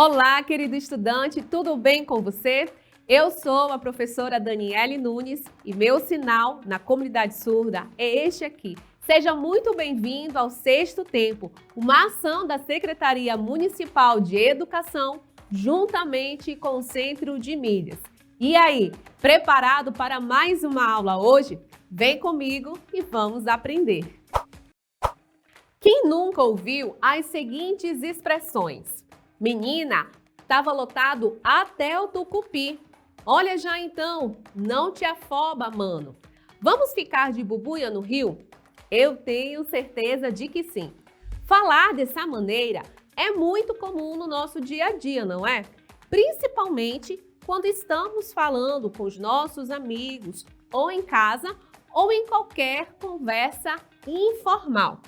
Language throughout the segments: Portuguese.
Olá, querido estudante, tudo bem com você? Eu sou a professora Daniele Nunes e meu sinal na comunidade surda é este aqui. Seja muito bem-vindo ao Sexto Tempo, uma ação da Secretaria Municipal de Educação, juntamente com o Centro de Mídias. E aí, preparado para mais uma aula hoje? Vem comigo e vamos aprender. Quem nunca ouviu as seguintes expressões? Menina, estava lotado até o tucupi. Olha já então, não te afoba, mano. Vamos ficar de bubuia no rio? Eu tenho certeza de que sim. Falar dessa maneira é muito comum no nosso dia a dia, não é? Principalmente quando estamos falando com os nossos amigos, ou em casa, ou em qualquer conversa informal.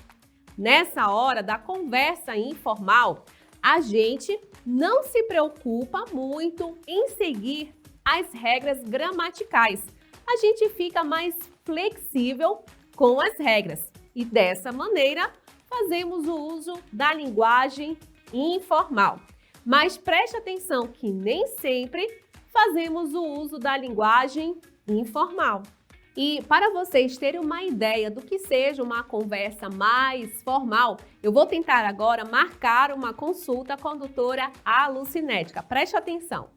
Nessa hora da conversa informal, a gente não se preocupa muito em seguir as regras gramaticais. A gente fica mais flexível com as regras e dessa maneira fazemos o uso da linguagem informal. Mas preste atenção que nem sempre fazemos o uso da linguagem informal. E para vocês terem uma ideia do que seja uma conversa mais formal, eu vou tentar agora marcar uma consulta com a doutora Alucinética. Preste atenção.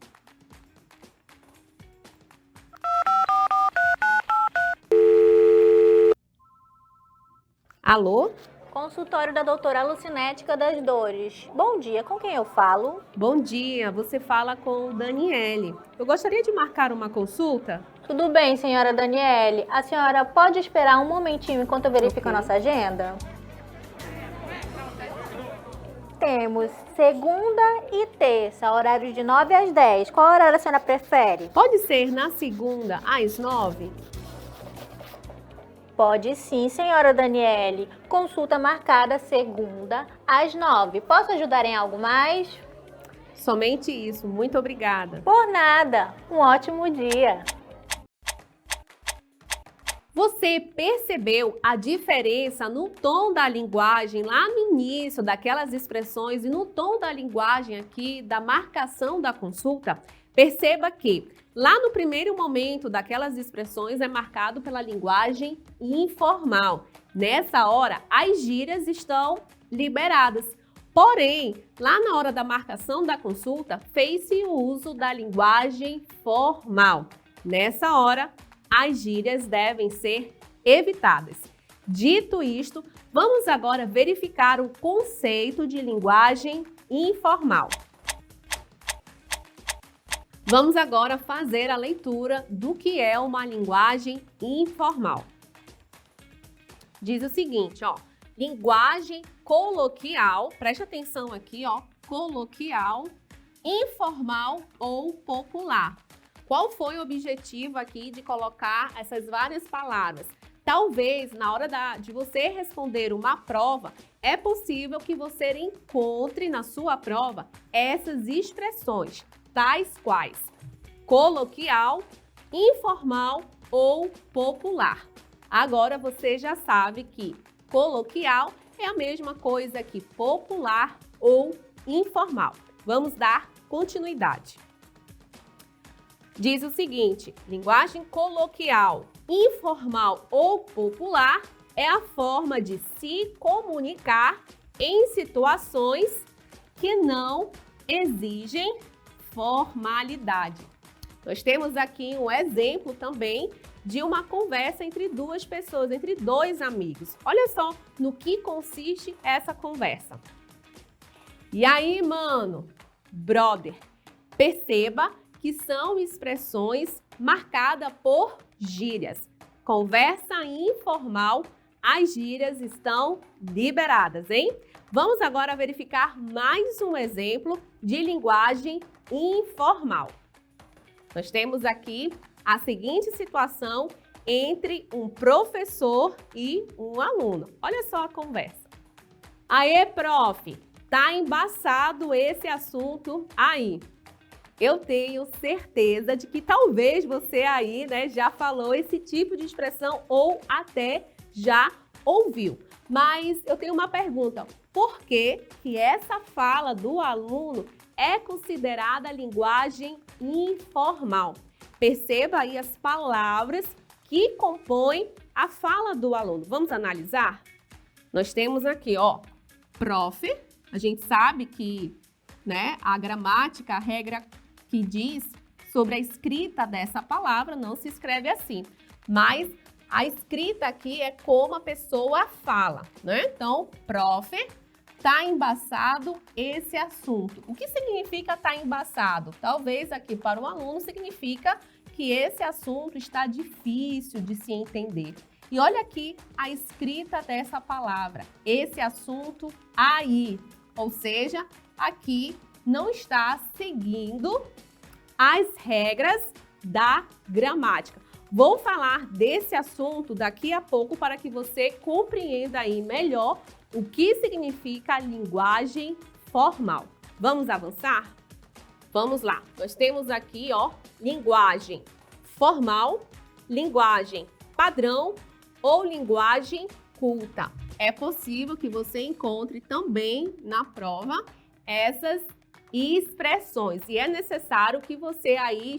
Alô? Consultório da doutora Alucinética das Dores. Bom dia, com quem eu falo? Bom dia, você fala com Daniele. Eu gostaria de marcar uma consulta. Tudo bem, senhora Daniele. A senhora pode esperar um momentinho enquanto eu verifico a nossa agenda? Temos segunda e terça, horários de 9 às 10. Qual horário a senhora prefere? Pode ser na segunda às 9? Pode sim, senhora Daniele. Consulta marcada segunda às 9. Posso ajudar em algo mais? Somente isso, muito obrigada. Por nada. Um ótimo dia. Você percebeu a diferença no tom da linguagem lá no início daquelas expressões e no tom da linguagem aqui da marcação da consulta? Perceba que lá no primeiro momento daquelas expressões é marcado pela linguagem informal. Nessa hora, as gírias estão liberadas. Porém, lá na hora da marcação da consulta, fez-se o uso da linguagem formal. Nessa hora, as gírias devem ser evitadas. Dito isto, vamos agora verificar o conceito de linguagem informal. Vamos agora fazer a leitura do que é uma linguagem informal. Diz o seguinte, ó, linguagem coloquial, preste atenção aqui, ó, coloquial, informal ou popular. Qual foi o objetivo aqui de colocar essas várias palavras? Talvez na hora de você responder uma prova, é possível que você encontre na sua prova essas expressões, tais quais coloquial, informal ou popular. Agora você já sabe que coloquial é a mesma coisa que popular ou informal. Vamos dar continuidade. Diz o seguinte, linguagem coloquial, informal ou popular é a forma de se comunicar em situações que não exigem formalidade. Nós temos aqui um exemplo também de uma conversa entre duas pessoas, entre dois amigos. Olha só no que consiste essa conversa. E aí, mano, brother, perceba que são expressões marcadas por gírias. Conversa informal, as gírias estão liberadas, hein? Vamos agora verificar mais um exemplo de linguagem informal. Nós temos aqui a seguinte situação entre um professor e um aluno. Olha só a conversa. Aê, prof, tá embaçado esse assunto aí. Eu tenho certeza de que talvez você aí, né, já falou esse tipo de expressão ou até já ouviu. Mas eu tenho uma pergunta. Por que essa fala do aluno é considerada linguagem informal. Perceba aí as palavras que compõem a fala do aluno. Vamos analisar? Nós temos aqui, ó, prof. A gente sabe que, né, a gramática, a regra que diz sobre a escrita dessa palavra não se escreve assim, mas a escrita aqui é como a pessoa fala, né? Então, prof, tá embaçado esse assunto. O que significa tá embaçado? Talvez aqui para o aluno significa que esse assunto está difícil de se entender. E olha aqui a escrita dessa palavra, esse assunto aí, ou seja, aqui não está seguindo as regras da gramática. Vou falar desse assunto daqui a pouco para que você compreenda aí melhor o que significa linguagem formal. Vamos avançar? Vamos lá. Nós temos aqui, ó, linguagem formal, linguagem padrão ou linguagem culta. É possível que você encontre também na prova essas expressões e é necessário que você aí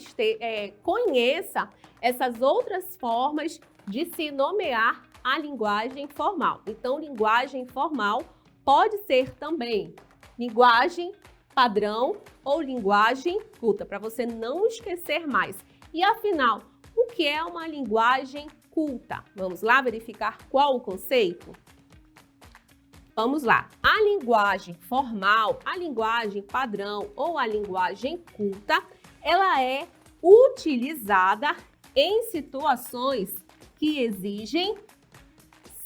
conheça essas outras formas de se nomear a linguagem formal. Então, linguagem formal pode ser também linguagem padrão ou linguagem culta, para você não esquecer mais. E afinal, o que é uma linguagem culta? Vamos lá verificar qual o conceito? Vamos lá. A linguagem formal, a linguagem padrão ou a linguagem culta, ela é utilizada em situações que exigem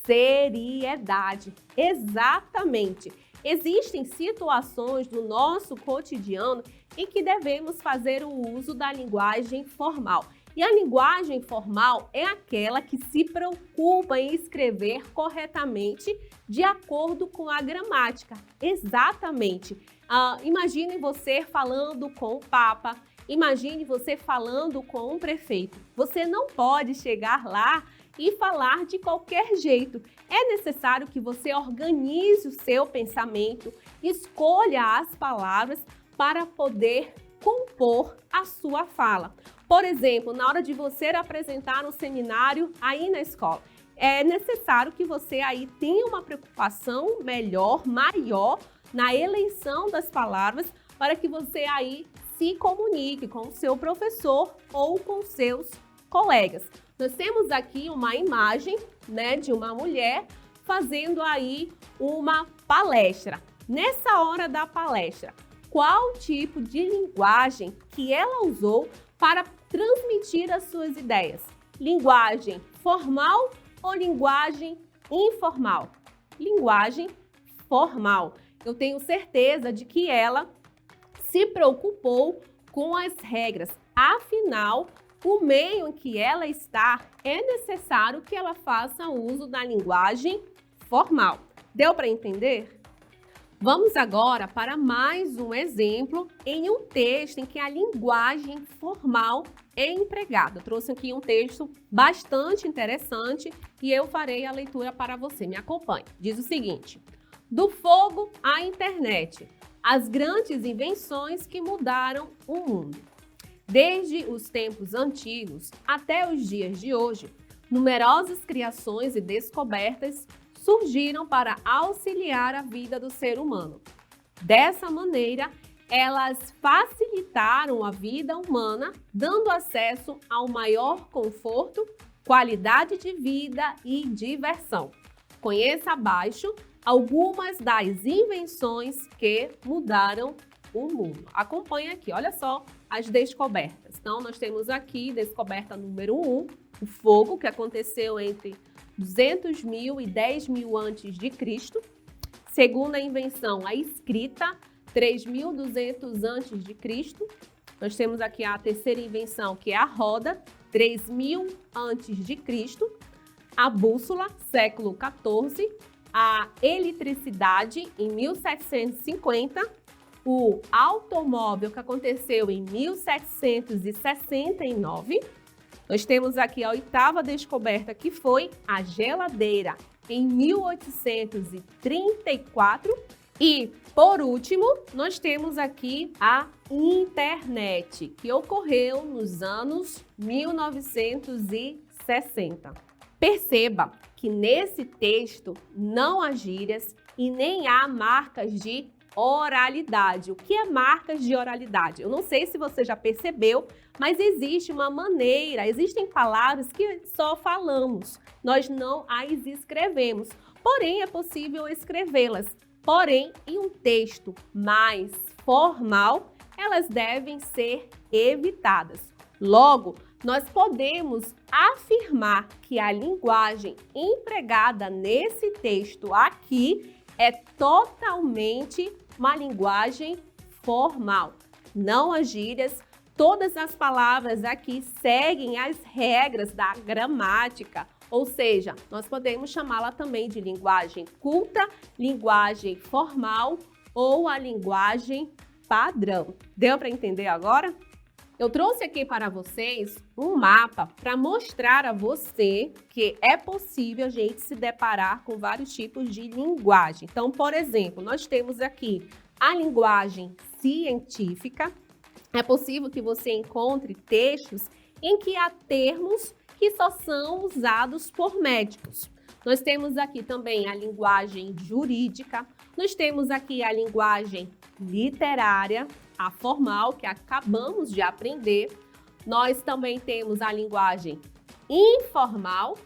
seriedade. Exatamente. Existem situações do nosso cotidiano em que devemos fazer o uso da linguagem formal. E a linguagem formal é aquela que se preocupa em escrever corretamente de acordo com a gramática. Exatamente. Imagine você falando com o Papa, imagine você falando com o prefeito. Você não pode chegar lá e falar de qualquer jeito. É necessário que você organize o seu pensamento, escolha as palavras para poder compor a sua fala. Por exemplo, na hora de você apresentar um seminário aí na escola, é necessário que você aí tenha uma preocupação maior na eleição das palavras para que você aí se comunique com o seu professor ou com seus colegas. Nós temos aqui uma imagem, né, de uma mulher fazendo aí uma palestra. Nessa hora da palestra, qual tipo de linguagem que ela usou para transmitir as suas ideias? Linguagem formal ou linguagem informal? Linguagem formal. Eu tenho certeza de que ela se preocupou com as regras. Afinal, o meio em que ela está, é necessário que ela faça uso da linguagem formal. Deu para entender? Vamos agora para mais um exemplo em um texto em que a linguagem formal é empregada. Eu trouxe aqui um texto bastante interessante e eu farei a leitura para você. Me acompanhe. Diz o seguinte: do fogo à internet, as grandes invenções que mudaram o mundo. Desde os tempos antigos até os dias de hoje, numerosas criações e descobertas surgiram para auxiliar a vida do ser humano. Dessa maneira, elas facilitaram a vida humana, dando acesso ao maior conforto, qualidade de vida e diversão. Conheça abaixo algumas das invenções que mudaram o mundo. Acompanhe aqui, olha só as descobertas. Então, nós temos aqui descoberta número 1, o fogo, que aconteceu entre 200 mil e 10 mil antes de Cristo. Segunda invenção, a escrita, 3.200 antes de Cristo. Nós temos aqui a terceira invenção, que é a roda, 3.000 antes de Cristo. A bússola, século 14. A eletricidade, em 1750. O automóvel, que aconteceu em 1769. Nós temos aqui a oitava descoberta, que foi a geladeira, em 1834. E, por último, nós temos aqui a internet, que ocorreu nos anos 1960. Perceba que nesse texto não há gírias e nem há marcas de oralidade. O que é marcas de oralidade? Eu não sei se você já percebeu, mas existe uma maneira, existem palavras que só falamos, nós não as escrevemos, porém é possível escrevê-las. Porém, em um texto mais formal, elas devem ser evitadas. Logo, nós podemos afirmar que a linguagem empregada nesse texto aqui é totalmente uma linguagem formal. Não há gírias, todas as palavras aqui seguem as regras da gramática. Ou seja, nós podemos chamá-la também de linguagem culta, linguagem formal ou a linguagem padrão. Deu para entender agora? Eu trouxe aqui para vocês um mapa para mostrar a você que é possível a gente se deparar com vários tipos de linguagem. Então, por exemplo, nós temos aqui a linguagem científica. É possível que você encontre textos em que há termos que só são usados por médicos. Nós temos aqui também a linguagem jurídica, nós temos aqui a linguagem literária, a formal, que acabamos de aprender. Nós também temos a linguagem informal,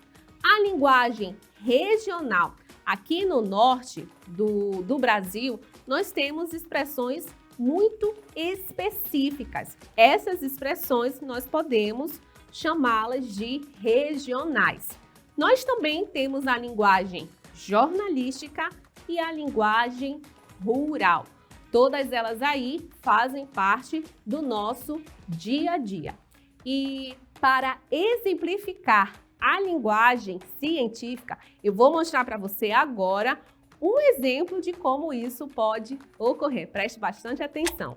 a linguagem regional. Aqui no norte do Brasil, nós temos expressões muito específicas. Essas expressões nós podemos chamá-las de regionais. Nós também temos a linguagem jornalística e a linguagem rural. Todas elas aí fazem parte do nosso dia a dia. E para exemplificar a linguagem científica, eu vou mostrar para você agora um exemplo de como isso pode ocorrer. Preste bastante atenção.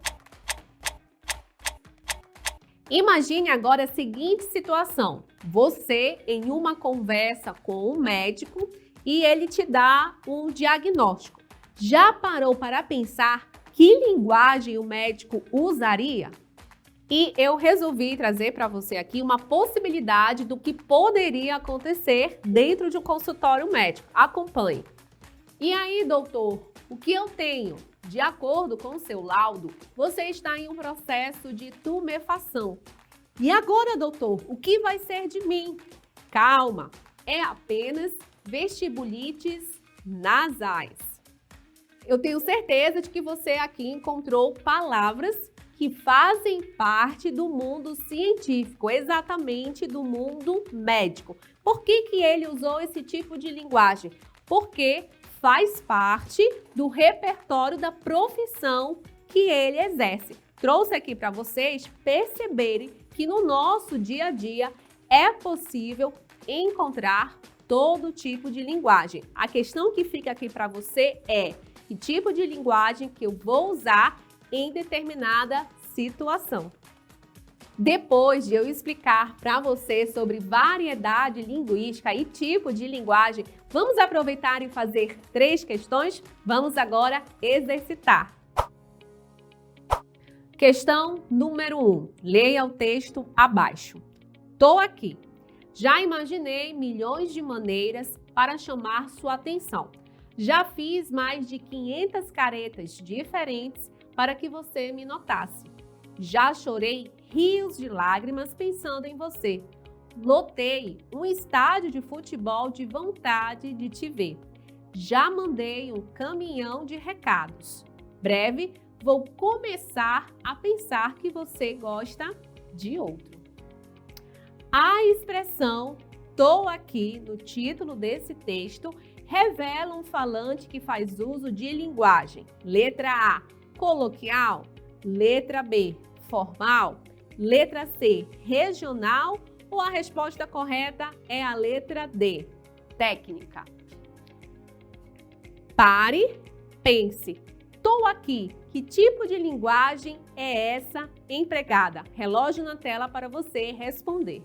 Imagine agora a seguinte situação. Você em uma conversa com um médico e ele te dá um diagnóstico. Já parou para pensar que linguagem o médico usaria? E eu resolvi trazer para você aqui uma possibilidade do que poderia acontecer dentro de um consultório médico. Acompanhe. E aí, doutor, o que eu tenho? De acordo com o seu laudo, você está em um processo de tumefação. E agora, doutor, o que vai ser de mim? Calma, é apenas vestibulites nasais. Eu tenho certeza de que você aqui encontrou palavras que fazem parte do mundo científico, exatamente do mundo médico. Por que ele usou esse tipo de linguagem? Porque faz parte do repertório da profissão que ele exerce. Trouxe aqui para vocês perceberem que no nosso dia a dia é possível encontrar todo tipo de linguagem. A questão que fica aqui para você é que tipo de linguagem que eu vou usar em determinada situação. Depois de eu explicar para você sobre variedade linguística e tipo de linguagem, vamos aproveitar e fazer 3 questões? Vamos agora exercitar. Questão número 1. Leia o texto abaixo. Tô aqui. Já imaginei milhões de maneiras para chamar sua atenção. Já fiz mais de 500 caretas diferentes para que você me notasse. Já chorei rios de lágrimas pensando em você. Lotei um estádio de futebol de vontade de te ver. Já mandei um caminhão de recados. Breve, vou começar a pensar que você gosta de outro. A expressão "tô aqui" no título desse texto revela um falante que faz uso de linguagem. Letra A, coloquial. Letra B, formal. Letra C, regional. Ou a resposta correta é a letra D, técnica. Pare, pense. Tô aqui. Que tipo de linguagem é essa empregada? Relógio na tela para você responder.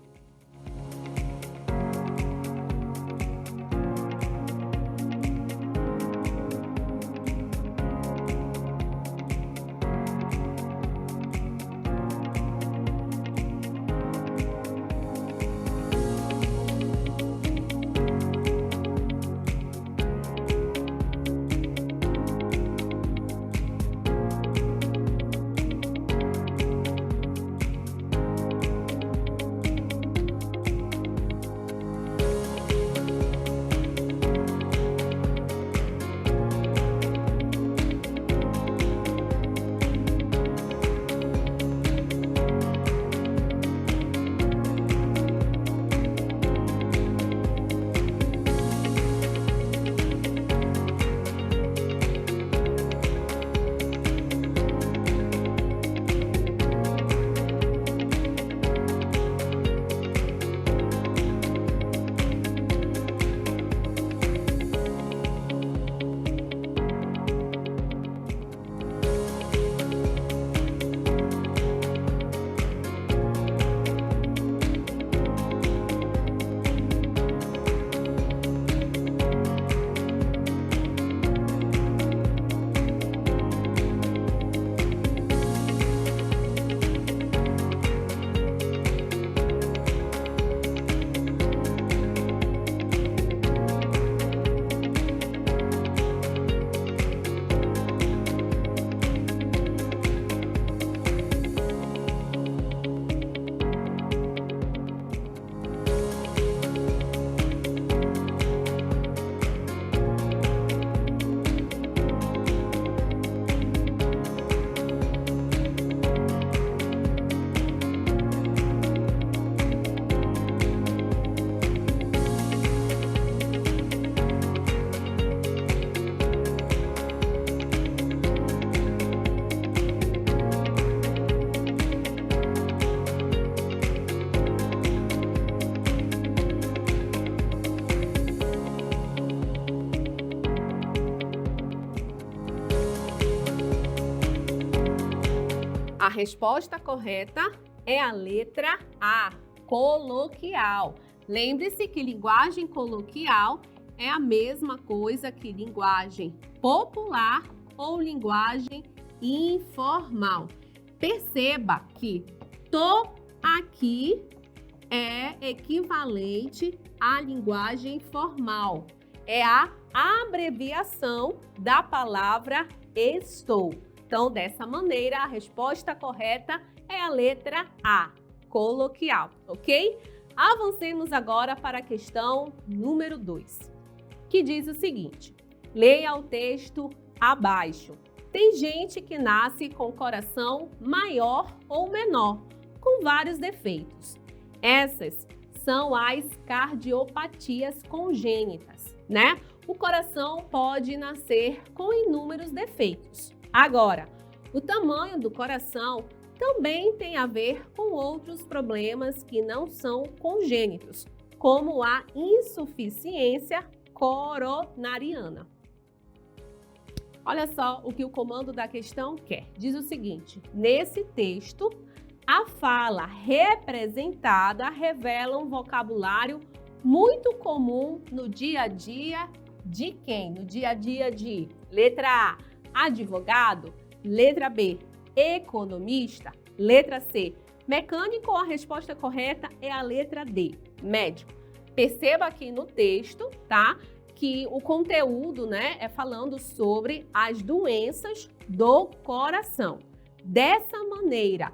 A resposta correta é a letra A, coloquial. Lembre-se que linguagem coloquial é a mesma coisa que linguagem popular ou linguagem informal. Perceba que tô aqui é equivalente à linguagem formal. É a abreviação da palavra estou. Então, dessa maneira, a resposta correta é a letra A, coloquial, ok? Avancemos agora para a questão número 2, que diz o seguinte: leia o texto abaixo. Tem gente que nasce com o coração maior ou menor, com vários defeitos. Essas são as cardiopatias congênitas, né? O coração pode nascer com inúmeros defeitos. Agora, o tamanho do coração também tem a ver com outros problemas que não são congênitos, como a insuficiência coronariana. Olha só o que o comando da questão quer. Diz o seguinte: nesse texto, a fala representada revela um vocabulário muito comum no dia a dia de quem? No dia a dia de letra A, advogado, letra B, economista, letra C, mecânico. A resposta correta é a letra D, médico. Perceba aqui no texto, tá? Que o conteúdo, né, é falando sobre as doenças do coração. Dessa maneira,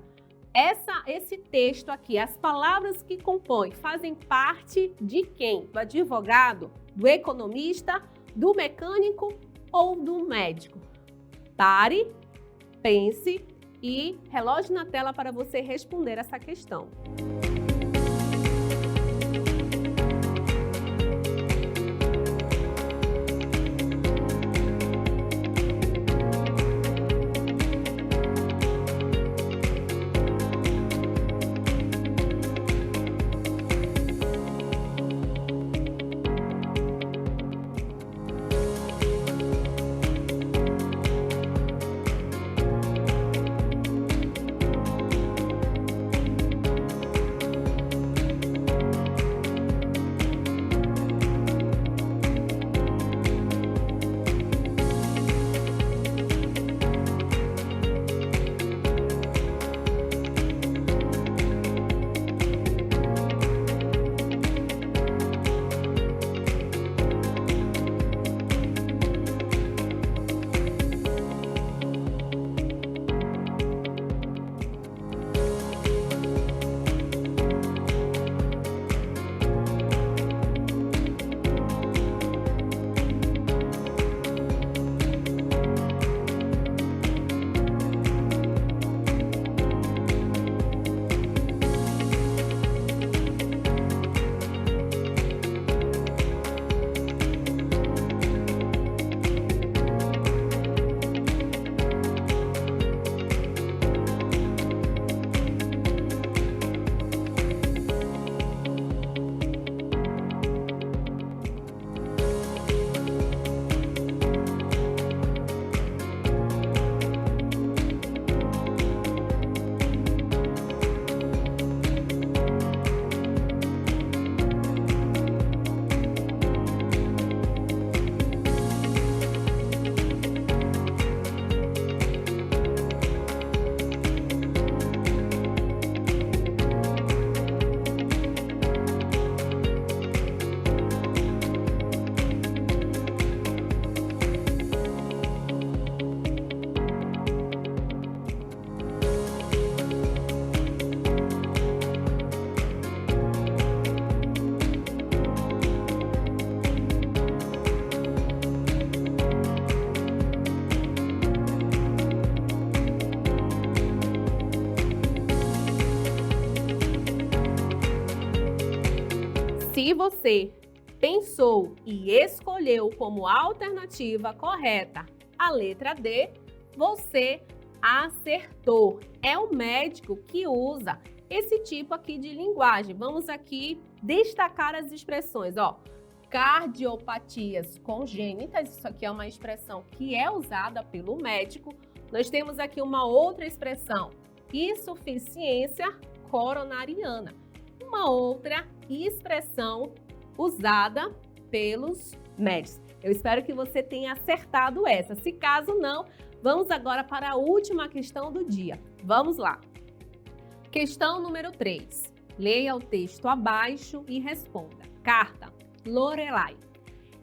esse texto aqui, as palavras que compõem, fazem parte de quem? Do advogado, do economista, do mecânico ou do médico? Pare, pense e relógio na tela para você responder essa questão. Se você pensou e escolheu como alternativa correta a letra D, você acertou. É o médico que usa esse tipo aqui de linguagem. Vamos aqui destacar as expressões, ó. Cardiopatias congênitas, isso aqui é uma expressão que é usada pelo médico. Nós temos aqui uma outra expressão, insuficiência coronariana, uma outra expressão usada pelos médicos. Eu espero que você tenha acertado essa. Se caso não, vamos agora para a última questão do dia. Vamos lá. Questão número 3. Leia o texto abaixo e responda. Carta, Lorelai.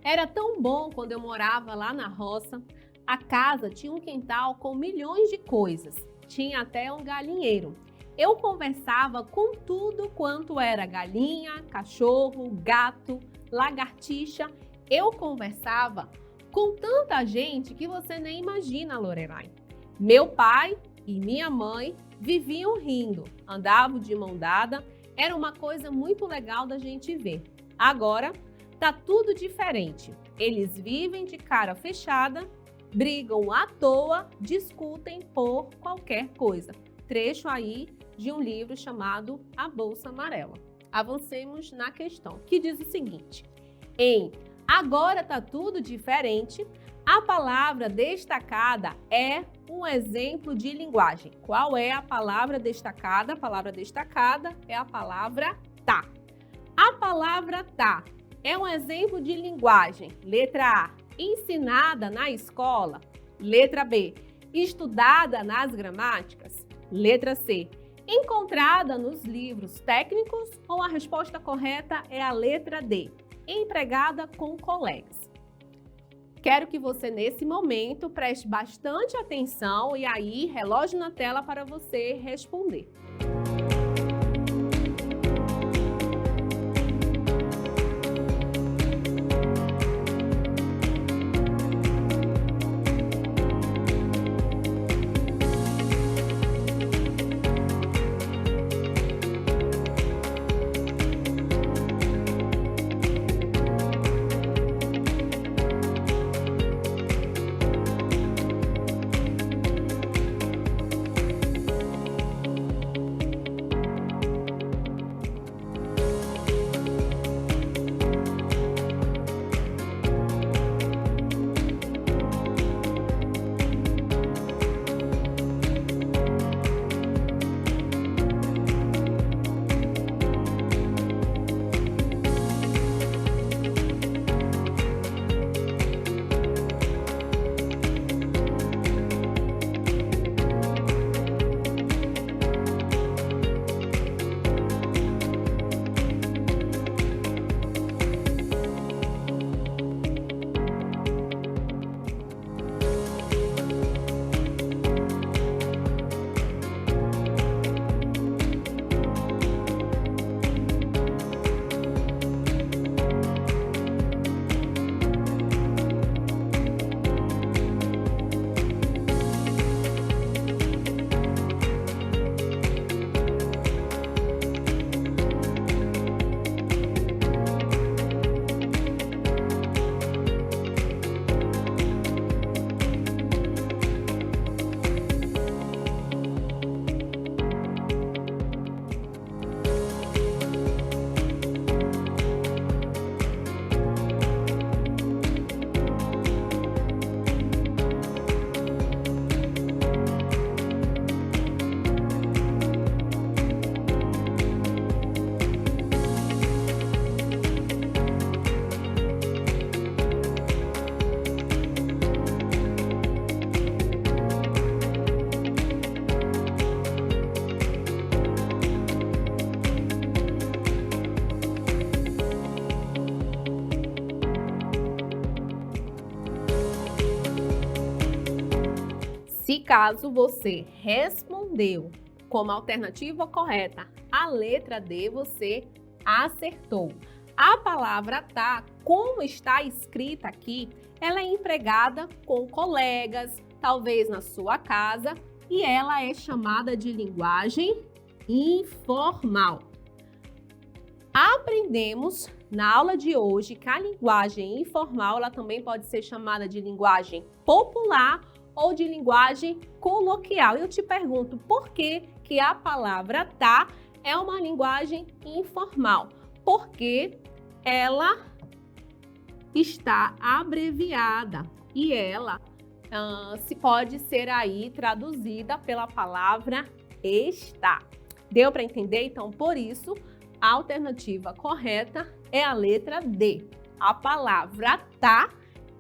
Era tão bom quando eu morava lá na roça. A casa tinha um quintal com milhões de coisas. Tinha até um galinheiro. Eu conversava com tudo quanto era galinha, cachorro, gato, lagartixa. Eu conversava com tanta gente que você nem imagina, Lorelai. Meu pai e minha mãe viviam rindo, andavam de mão dada. Era uma coisa muito legal da gente ver. Agora, tá tudo diferente. Eles vivem de cara fechada, brigam à toa, discutem por qualquer coisa. Trecho aí de um livro chamado A Bolsa Amarela. Avancemos na questão, que diz o seguinte. Em Agora tá tudo diferente, a palavra destacada é um exemplo de linguagem. Qual é a palavra destacada? A palavra destacada é a palavra tá. A palavra tá é um exemplo de linguagem. Letra A, ensinada na escola. Letra B, estudada nas gramáticas. Letra C, encontrada nos livros técnicos. Ou a resposta correta é a letra D, empregada com colegas. Quero que você, nesse momento, preste bastante atenção e aí, relógio na tela para você responder. Se caso você respondeu como alternativa correta a letra D, você acertou. A palavra tá, como está escrita aqui, ela é empregada com colegas, talvez na sua casa, e ela é chamada de linguagem informal. Aprendemos na aula de hoje que a linguagem informal ela também pode ser chamada de linguagem popular ou de linguagem coloquial. Eu te pergunto, por que que a palavra tá é uma linguagem informal? Porque ela está abreviada e ela se pode ser aí traduzida pela palavra está. Deu para entender? Então, por isso, a alternativa correta é a letra D. A palavra tá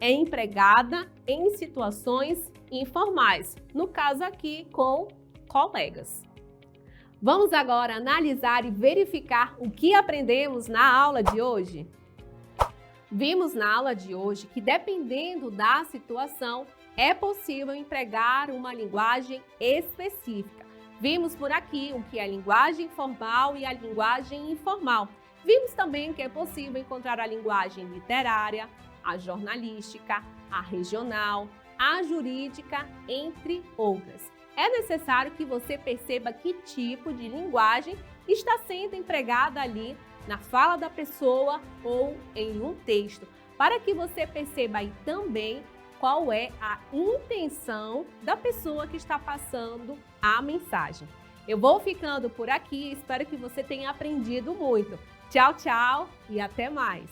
é empregada em situações informais, no caso aqui com colegas. Vamos agora analisar e verificar o que aprendemos na aula de hoje? Vimos na aula de hoje que, dependendo da situação, é possível empregar uma linguagem específica. Vimos por aqui o que é a linguagem formal e a linguagem informal. Vimos também que é possível encontrar a linguagem literária, a jornalística, a regional, a jurídica, entre outras. É necessário que você perceba que tipo de linguagem está sendo empregada ali na fala da pessoa ou em um texto, para que você perceba aí também qual é a intenção da pessoa que está passando a mensagem. Eu vou ficando por aqui, espero que você tenha aprendido muito. Tchau, tchau e até mais!